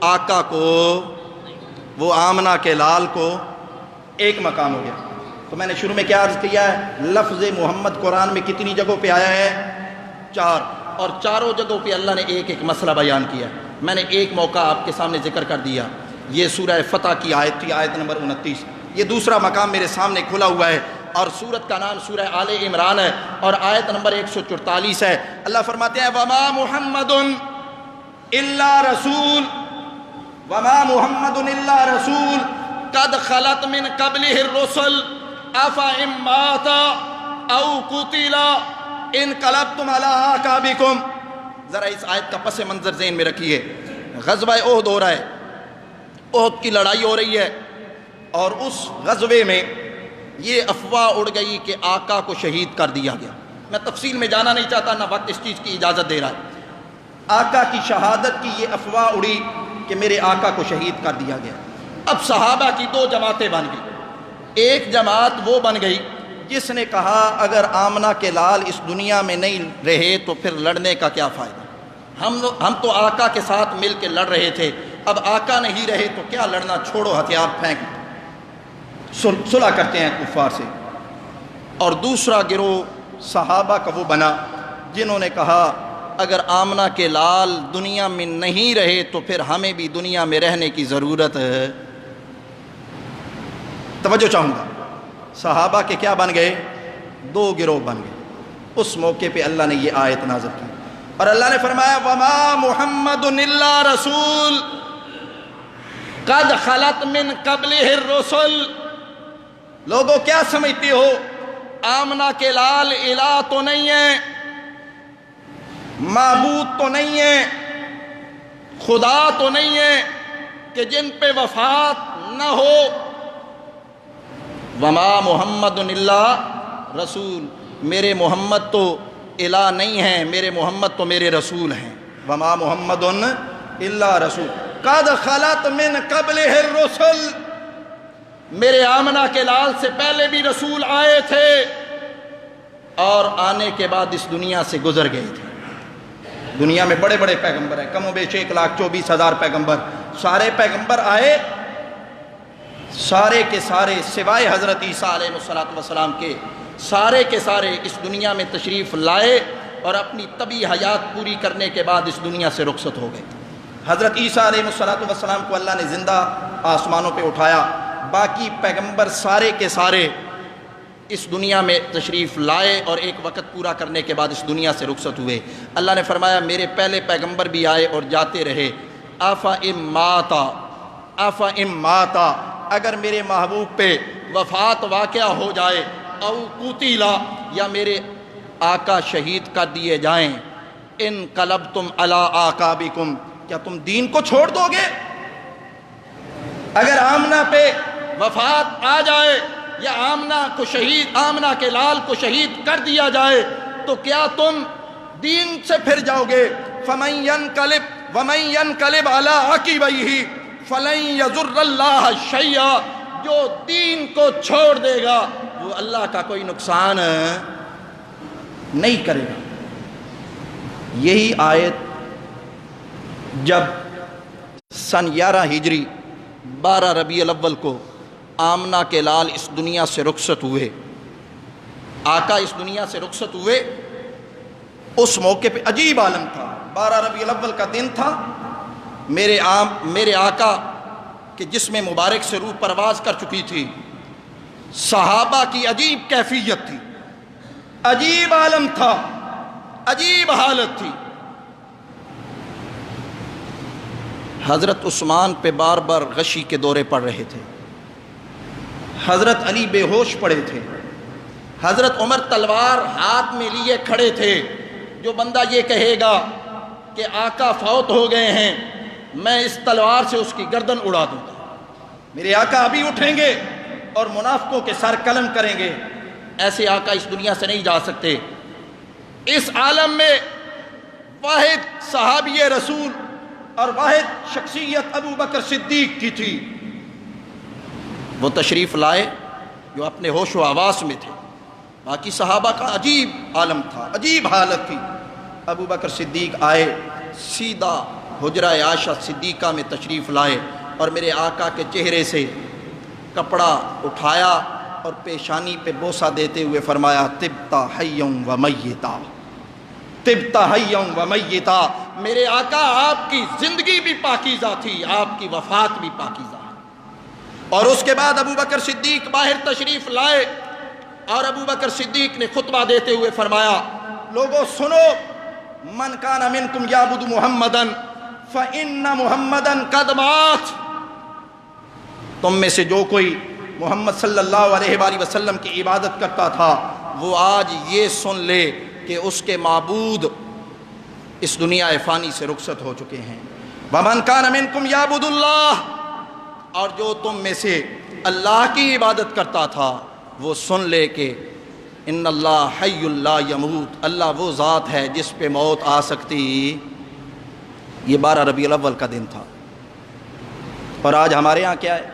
آقا کو، وہ آمنہ کے لال کو ایک مقام ہو گیا۔ تو میں نے شروع میں کیا عرض کیا ہے؟ لفظ محمد قرآن میں کتنی جگہوں پہ آیا ہے؟ 4، اور چاروں جگہوں پہ اللہ نے ایک ایک مسئلہ بیان کیا۔ میں نے ایک موقع آپ کے سامنے ذکر کر دیا، یہ سورہ فتح کی آیت تھی، آیت نمبر 29۔ یہ دوسرا مقام میرے سامنے کھلا ہوا ہے اور سورت کا نام سورہ آل عمران ہے اور آیت نمبر 144 ہے۔ اللہ فرماتے ہیں وما محمد الا رسول، وما محمد الا رسول قد خلت من قبلہ الرسل افإن مات او قتل انقلبتم علی اعقابکم۔ ذرا اس آیت کا پس منظر ذہن میں رکھیے۔ غزوہ احد ہو رہا ہے، احد کی لڑائی ہو رہی ہے، اور اس غزوے میں یہ افواہ اڑ گئی کہ آقا کو شہید کر دیا گیا۔ میں تفصیل میں جانا نہیں چاہتا، نہ وقت اس چیز کی اجازت دے رہا ہے۔ آقا کی شہادت کی یہ افواہ اڑی کہ میرے آقا کو شہید کر دیا گیا۔ اب صحابہ کی 2 جماعتیں بن گئی۔ ایک جماعت وہ بن گئی جس نے کہا اگر آمنہ کے لال اس دنیا میں نہیں رہے تو پھر لڑنے کا کیا فائدہ، ہم تو آقا کے ساتھ مل کے لڑ رہے تھے، اب آقا نہیں رہے تو کیا لڑنا، چھوڑو ہتھیار پھینک، صلح کرتے ہیں کفار سے۔ اور دوسرا گروہ صحابہ کا وہ بنا جنہوں نے کہا اگر آمنہ کے لال دنیا میں نہیں رہے تو پھر ہمیں بھی دنیا میں رہنے کی ضرورت ہے۔ توجہ چاہوں گا، صحابہ کے کیا بن گئے؟ 2 گروہ بن گئے۔ اس موقع پہ اللہ نے یہ آیت نازل کی اور اللہ نے فرمایا وما محمد الا رسول قد خلت من قبلہ الرسل۔ لوگوں کیا سمجھتے ہو؟ آمنہ کے لال الہ تو نہیں ہے، معبود تو نہیں ہے، خدا تو نہیں ہے کہ جن پہ وفات نہ ہو. وما محمد الا رسول، میرے محمد تو الہ نہیں ہیں، میرے محمد تو میرے رسول ہیں. وما محمد الا رسول قد خلت من قبلہ الرسل، میرے آمنہ کے لال سے پہلے بھی رسول آئے تھے اور آنے کے بعد اس دنیا سے گزر گئے تھے. دنیا میں بڑے بڑے پیغمبر ہیں، کم و بیش 1,24,000 پیغمبر. سارے پیغمبر آئے، سارے کے سارے سوائے حضرت عیسیٰ علیہ السلام کے سارے اس دنیا میں تشریف لائے اور اپنی طبی حیات پوری کرنے کے بعد اس دنیا سے رخصت ہو گئے. حضرت عیسیٰ علیہ السلام کو اللہ نے زندہ آسمانوں پہ اٹھایا. باقی پیغمبر سارے کے سارے اس دنیا میں تشریف لائے اور ایک وقت پورا کرنے کے بعد اس دنیا سے رخصت ہوئے. اللہ نے فرمایا میرے پہلے پیغمبر بھی آئے اور جاتے رہے. آفا اماتا، اگر میرے محبوب پہ وفات واقعہ ہو جائے، او قتلا، یا میرے آقا شہید کر دیے جائیں، انقلبتم علی اعقابکم، کیا تم دین کو چھوڑ دو گے؟ اگر آمنہ پہ وفات آ جائے یا آمنہ کے لال کو شہید کر دیا جائے تو کیا تم دین سے پھر جاؤ گے؟ فَمَن يَنْقَلِبْ عَلَىٰ عَقِبَيْهِ فَلَن يَضُرَّ اللَّهَ شَيْئًا، جو دین کو چھوڑ دے گا وہ اللہ کا کوئی نقصان نہیں کرے گا. یہی آیت جب سن 11 ہجری 12 ربیع الاول کو آمنہ کے لال اس دنیا سے رخصت ہوئے، آقا اس دنیا سے رخصت ہوئے، اس موقع پہ عجیب عالم تھا. 12 ربیع الاول کا دن تھا. میرے آقا کے جسم مبارک سے روح پرواز کر چکی تھی. صحابہ کی عجیب کیفیت تھی، عجیب عالم تھا، عجیب حالت تھی. حضرت عثمان پہ بار بار غشی کے دورے پڑ رہے تھے، حضرت علی بے ہوش پڑے تھے، حضرت عمر تلوار ہاتھ میں لیے کھڑے تھے. جو بندہ یہ کہے گا کہ آقا فوت ہو گئے ہیں، میں اس تلوار سے اس کی گردن اڑا دوں گا. میرے آقا ابھی اٹھیں گے اور منافقوں کے سر قلم کریں گے. ایسے آقا اس دنیا سے نہیں جا سکتے. اس عالم میں واحد صحابی رسول اور واحد شخصیت ابو بکر صدیق کی تھی. وہ تشریف لائے جو اپنے ہوش و حواس میں تھے. باقی صحابہ کا عجیب عالم تھا، عجیب حالت تھی. ابو بکر صدیق آئے، سیدھا حجرہ عائشہ صدیقہ میں تشریف لائے اور میرے آقا کے چہرے سے کپڑا اٹھایا اور پیشانی پہ بوسہ دیتے ہوئے فرمایا طبت حیا و میتا، طبت حیا و میتا. میرے آقا آپ کی زندگی بھی پاکیزہ تھی، آپ کی وفات بھی پاکیزہ. اور اس کے بعد ابو بکر صدیق باہر تشریف لائے اور ابو بکر صدیق نے خطبہ دیتے ہوئے فرمایا لوگو سنو، من کان منکم یعبد محمدن فإن محمدن قد مات، تم میں سے جو کوئی محمد صلی اللہ علیہ وآلہ وسلم کی عبادت کرتا تھا وہ آج یہ سن لے کہ اس کے معبود اس دنیا فانی سے رخصت ہو چکے ہیں. ومن کان منکم یعبد اللہ، اور جو تم میں سے اللہ کی عبادت کرتا تھا وہ سن لے کہ ان اللہ حی لا یموت، اللہ وہ ذات ہے جس پہ موت آ سکتی. یہ 12 ربیع الاول کا دن تھا. اور آج ہمارے ہاں کیا ہے؟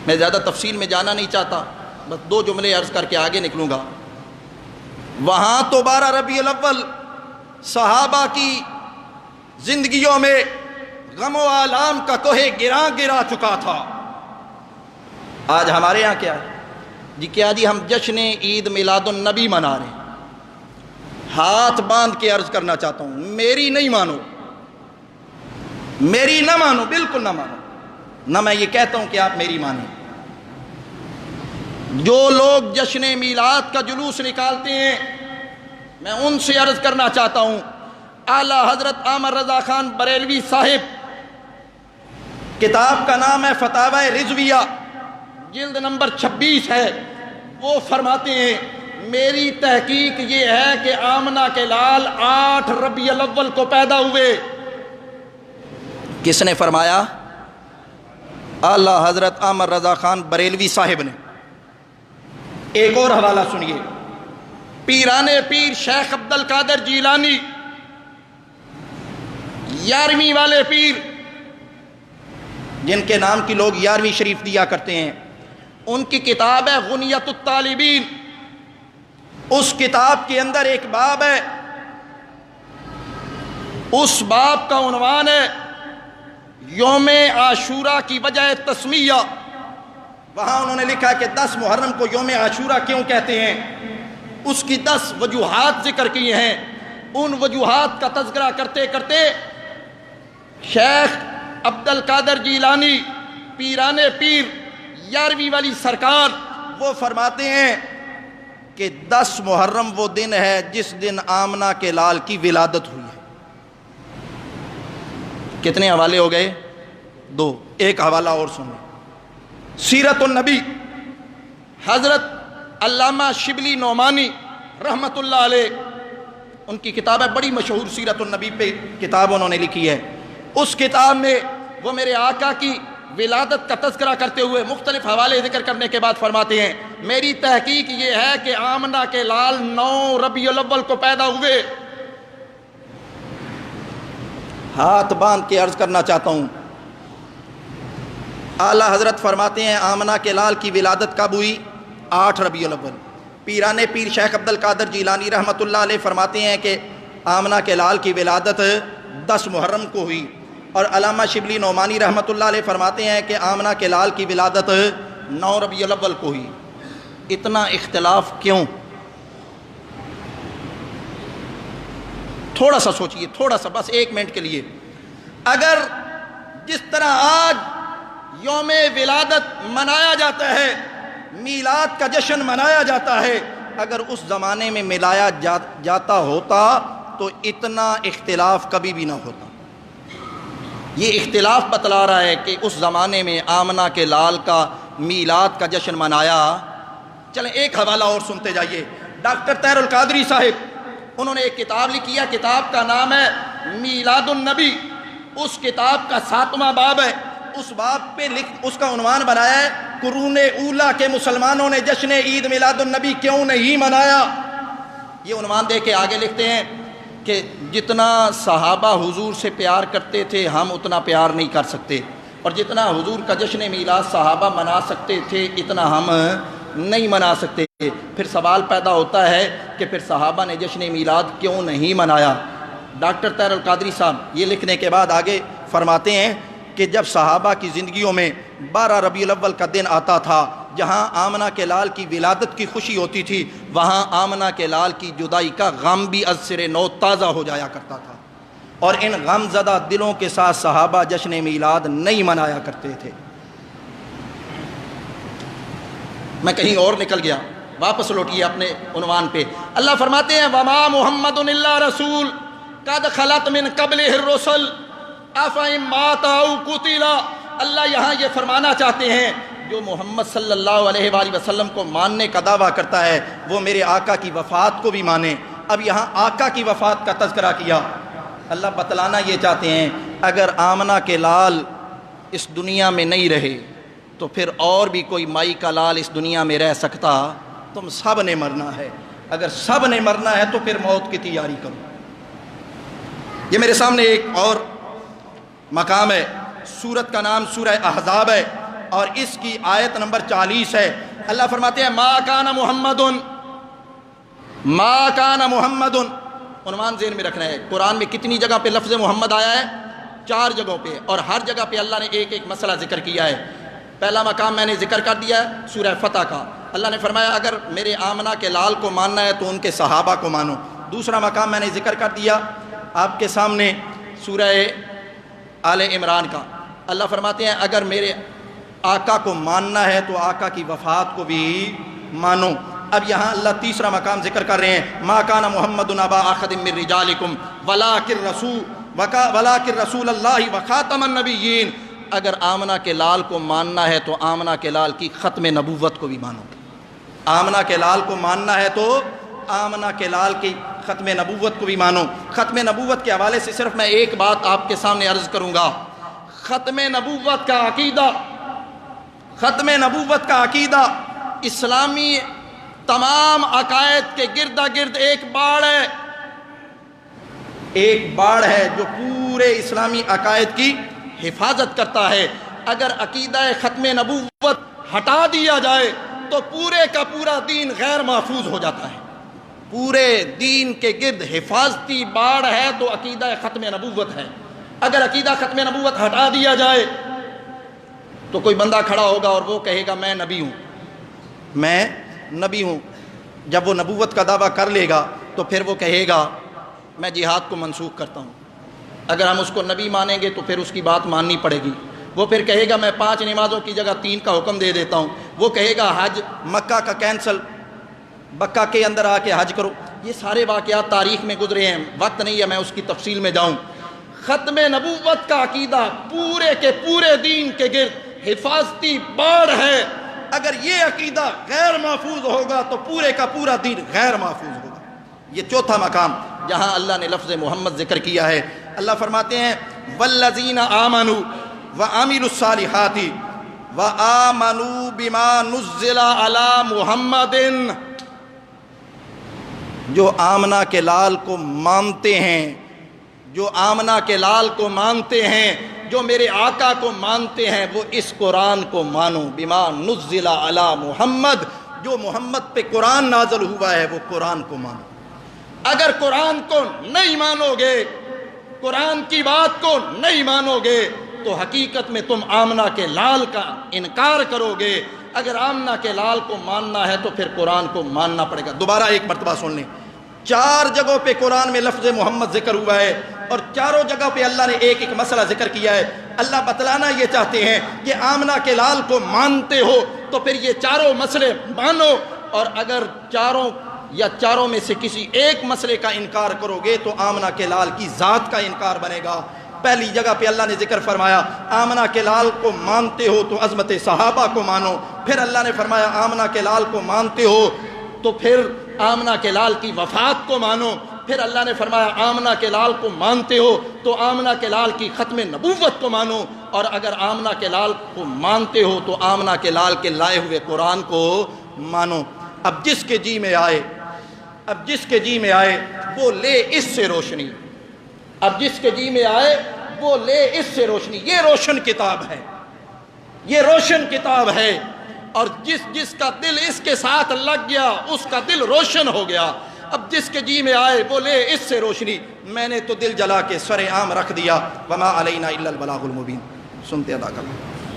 میں زیادہ تفصیل میں جانا نہیں چاہتا، بس 2 جملے عرض کر کے آگے نکلوں گا. وہاں تو 12 ربیع الاول صحابہ کی زندگیوں میں غم و آلام کا کوہ گرا چکا تھا. آج ہمارے ہاں کیا ہے؟ جی کیا جی ہم جشن عید میلاد النبی منا رہے ہیں. ہاتھ باندھ کے عرض کرنا چاہتا ہوں، میری نہیں مانو، میری نہ مانو، بالکل نہ مانو، نہ میں یہ کہتا ہوں کہ آپ میری مانیں. جو لوگ جشن میلاد کا جلوس نکالتے ہیں میں ان سے عرض کرنا چاہتا ہوں، اعلیٰ حضرت عامر رضا خان بریلوی صاحب، کتاب کا نام ہے فتاوی رضویہ، جلد نمبر 26 ہے. وہ فرماتے ہیں میری تحقیق یہ ہے کہ آمنہ کے لال 8 ربیع الاول کو پیدا ہوئے. کس نے فرمایا؟ اعلیٰ حضرت احمد رضا خان بریلوی صاحب نے۔ ایک اور حوالہ سنیے، پیران پیر شیخ عبد القادر جیلانی، 11ویں والے پیر، جن کے نام کی لوگ 11ویں شریف دیا کرتے ہیں، ان کی کتاب ہے غنیۃ الطالبین۔ اس کتاب کے اندر ایک باب ہے، اس باب کا عنوان ہے یوم عاشورہ کی وجہ تسمیہ۔ وہاں انہوں نے لکھا کہ 10 محرم کو یوم عاشورہ کیوں کہتے ہیں، اس کی 10 وجوہات ذکر کی ہیں۔ ان وجوہات کا تذکرہ کرتے کرتے شیخ عبد القادر جیلانی پیران پیر 11ویں والی سرکار وہ فرماتے ہیں کہ 10 محرم وہ دن ہے جس دن آمنہ کے لال کی ولادت ہوئی ہے۔ کتنے حوالے ہو گئے؟ 2۔ ایک حوالہ اور سنیں، سیرت النبی، حضرت علامہ شبلی نعمانی رحمت اللہ علیہ، ان کی کتاب ہے بڑی مشہور سیرت النبی پہ کتاب انہوں نے لکھی ہے۔ اس کتاب میں وہ میرے آقا کی ولادت کا تذکرہ کرتے ہوئے مختلف حوالے ذکر کرنے کے بعد فرماتے ہیں میری تحقیق یہ ہے کہ آمنہ کے لال 9 ربیع الاول کو پیدا ہوئے۔ ہاتھ باندھ کے عرض کرنا چاہتا ہوں، اعلیٰ حضرت فرماتے ہیں آمنہ کے لال کی ولادت کب ہوئی؟ 8 ربیع الاول۔ پیران پیر شیخ عبد القادر جیلانی رحمت اللہ علیہ فرماتے ہیں کہ آمنہ کے لال کی ولادت 10 محرم کو ہوئی، اور علامہ شبلی نعمانی رحمت اللہ علیہ فرماتے ہیں کہ آمنہ کے لال کی ولادت 9 ربیع الاول کو ہوئی۔ اتنا اختلاف کیوں؟ تھوڑا سا سوچئے، تھوڑا سا، بس 1 منٹ کے لیے۔ اگر جس طرح آج یوم ولادت منایا جاتا ہے، میلاد کا جشن منایا جاتا ہے، اگر اس زمانے میں ملایا جاتا ہوتا تو اتنا اختلاف کبھی بھی نہ ہوتا۔ یہ اختلاف بتلا رہا ہے کہ اس زمانے میں آمنہ کے لال کا میلاد کا جشن منایا۔ چلیں ایک حوالہ اور سنتے جائیے، ڈاکٹر طاہر القادری صاحب انہوں نے ایک کتاب لکھی ہے، کتاب کا نام ہے میلاد النبی۔ اس کتاب کا 7واں باب ہے، اس باب پہ اس کا عنوان بنایا ہے قرون اولیٰ کے مسلمانوں نے جشن عید میلاد النبی کیوں نہیں منایا۔ یہ عنوان دے کے آگے لکھتے ہیں کہ جتنا صحابہ حضور سے پیار کرتے تھے ہم اتنا پیار نہیں کر سکتے، اور جتنا حضور کا جشن میلاد صحابہ منا سکتے تھے اتنا ہم نہیں منا سکتے۔ پھر سوال پیدا ہوتا ہے کہ پھر صحابہ نے جشن میلاد کیوں نہیں منایا؟ ڈاکٹر طاہر القادری صاحب یہ لکھنے کے بعد آگے فرماتے ہیں کہ جب صحابہ کی زندگیوں میں 12 ربیع الاول کا دن آتا تھا، جہاں آمنہ کے لال کی ولادت کی خوشی ہوتی تھی، وہاں آمنہ کے لال کی جدائی کا غم بھی از سر نو تازہ ہو جایا کرتا تھا، اور ان غم زدہ دلوں کے ساتھ صحابہ جشن میلاد نہیں منایا کرتے تھے۔ میں کہیں اور نکل گیا، واپس لوٹیے اپنے عنوان پہ۔ اللہ فرماتے ہیں وَمَا مُحَمَّدٌ إِلَّا رَسُولٌ قَدْ خَلَتْ مِن قَبْلِهِ الرُّسُلُ أَفَإِن مَاتَ أَوْ قُتِلَ۔ اللہ یہاں یہ فرمانا چاہتے ہیں جو محمد صلی اللہ علیہ وآلہ وسلم کو ماننے کا دعویٰ کرتا ہے وہ میرے آقا کی وفات کو بھی مانے۔ اب یہاں آقا کی وفات کا تذکرہ کیا، اللہ بتلانا یہ چاہتے ہیں اگر آمنہ کے لال اس دنیا میں نہیں رہے تو پھر اور بھی کوئی مائی کا لال اس دنیا میں رہ سکتا؟ تم سب نے مرنا ہے، اگر سب نے مرنا ہے تو پھر موت کی تیاری کرو۔ یہ میرے سامنے ایک اور مقام ہے، سورت کا نام سورہ احزاب ہے، اور اس کی آیت نمبر 40 ہے۔ اللہ فرماتے ہیں ما کان محمد، عنوان ذہن میں رکھنا ہے، قرآن میں کتنی جگہ پہ لفظ محمد آیا ہے؟ 4 جگہوں پہ، اور ہر جگہ پہ اللہ نے ایک ایک مسئلہ ذکر کیا ہے۔ پہلا مقام میں نے ذکر کر دیا ہے سورہ فتح کا، اللہ نے فرمایا اگر میرے آمنہ کے لال کو ماننا ہے تو ان کے صحابہ کو مانو۔ دوسرا مقام میں نے ذکر کر دیا آپ کے سامنے سورہ آل عمران کا، اللہ فرماتے ہیں اگر میرے آقا کو ماننا ہے تو آقا کی وفات کو بھی مانو۔ اب یہاں اللہ تیسرا مقام ذکر کر رہے ہیں ما کان محمد ابا احد من رجالکم ولکن رسول اللہ وخاتم النبیین۔ اگر آمنہ کے لال کو ماننا ہے تو آمنہ کے لال کی ختم نبوت کو بھی مانو۔ آمنہ کے لال کو ماننا ہے تو آمنہ کے لال کی ختم نبوت کو بھی مانو۔ ختم نبوت کے حوالے سے صرف میں ایک بات آپ کے سامنے عرض کروں گا ختم نبوت کا عقیدہ، ختم نبوت کا عقیدہ اسلامی تمام عقائد کے گردا گرد ایک باڑ ہے، ایک باڑ ہے جو پورے اسلامی عقائد کی حفاظت کرتا ہے۔ اگر عقیدہ ختم نبوت ہٹا دیا جائے تو پورے کا پورا دین غیر محفوظ ہو جاتا ہے۔ پورے دین کے گرد حفاظتی باڑ ہے تو عقیدہ ختم نبوت ہے۔ اگر عقیدہ ختم نبوت ہٹا دیا جائے تو کوئی بندہ کھڑا ہوگا اور وہ کہے گا میں نبی ہوں، میں نبی ہوں۔ جب وہ نبوت کا دعویٰ کر لے گا تو پھر وہ کہے گا میں جہاد کو منسوخ کرتا ہوں۔ اگر ہم اس کو نبی مانیں گے تو پھر اس کی بات ماننی پڑے گی۔ وہ پھر کہے گا میں 5 نمازوں کی جگہ 3 کا حکم دے دیتا ہوں۔ وہ کہے گا حج مکہ کا کینسل، مکہ کے اندر آ کے حج کرو۔ یہ سارے واقعات تاریخ میں گزرے ہیں، وقت نہیں ہے میں اس کی تفصیل میں جاؤں۔ ختم نبوت کا عقیدہ پورے کے پورے دین کے گرد حفاظتی باڑ ہے۔ اگر یہ عقیدہ غیر محفوظ ہوگا تو پورے کا پورا دین غیر محفوظ ہوگا۔ یہ چوتھا مقام جہاں اللہ نے لفظ محمد ذکر کیا ہے۔ اللہ فرماتے ہیں والذین آمنوا وعملوا الصالحات وآمنوا بما نزل علی محمد، جو آمنہ کے لال کو مانتے ہیں، جو آمنہ کے لال کو مانتے ہیں، جو میرے آقا کو مانتے ہیں، وہ اس قرآن کو مانو۔ بما نزل علی محمد، جو محمد پہ قرآن نازل ہوا ہے وہ قرآن کو مانو۔ اگر قرآن کو نہیں مانو گے، قرآن کی بات کو نہیں مانو گے تو حقیقت میں تم آمنہ کے لال کا انکار کرو گے۔ اگر آمنہ کے لال کو ماننا ہے تو پھر قرآن کو ماننا پڑے گا۔ دوبارہ ایک مرتبہ سن لیں، 4 جگہوں پہ قرآن میں لفظ محمد ذکر ہوا ہے اور چاروں جگہ پہ اللہ نے ایک ایک مسئلہ ذکر کیا ہے۔ اللہ بتلانا یہ چاہتے ہیں کہ آمنہ کے لال کو مانتے ہو تو پھر یہ چاروں مسئلے مانو، اور اگر چاروں میں سے کسی ایک مسئلے کا انکار کرو گے تو آمنہ کے لال کی ذات کا انکار بنے گا۔ پہلی جگہ پہ اللہ نے ذکر فرمایا آمنہ کے لال کو مانتے ہو تو عظمت صحابہ کو مانو، پھر اللہ نے فرمایا آمنہ کے لال کو مانتے ہو تو پھر آمنہ کے لال کی وفات کو مانو، پھر اللہ نے فرمایا آمنہ کے لال کو مانتے ہو تو آمنہ کے لال کی ختم نبوت کو مانو، اور اگر آمنہ کے لال کو مانتے ہو تو آمنہ کے لال کے لائے ہوئے قرآن کو مانو۔ اب جس کے جی میں آئے وہ لے اس سے روشنی، اب جس کے جی میں آئے وہ لے اس سے روشنی۔ یہ روشن کتاب ہے، یہ روشن کتاب ہے، اور جس کا دل اس کے ساتھ لگ گیا اس کا دل روشن ہو گیا۔ اب جس کے جی میں آئے وہ لے اس سے روشنی۔ میں نے تو دل جلا کے سر عام رکھ دیا، وما علینا الا البلاغ المبین۔ سنتے ادا کرنا۔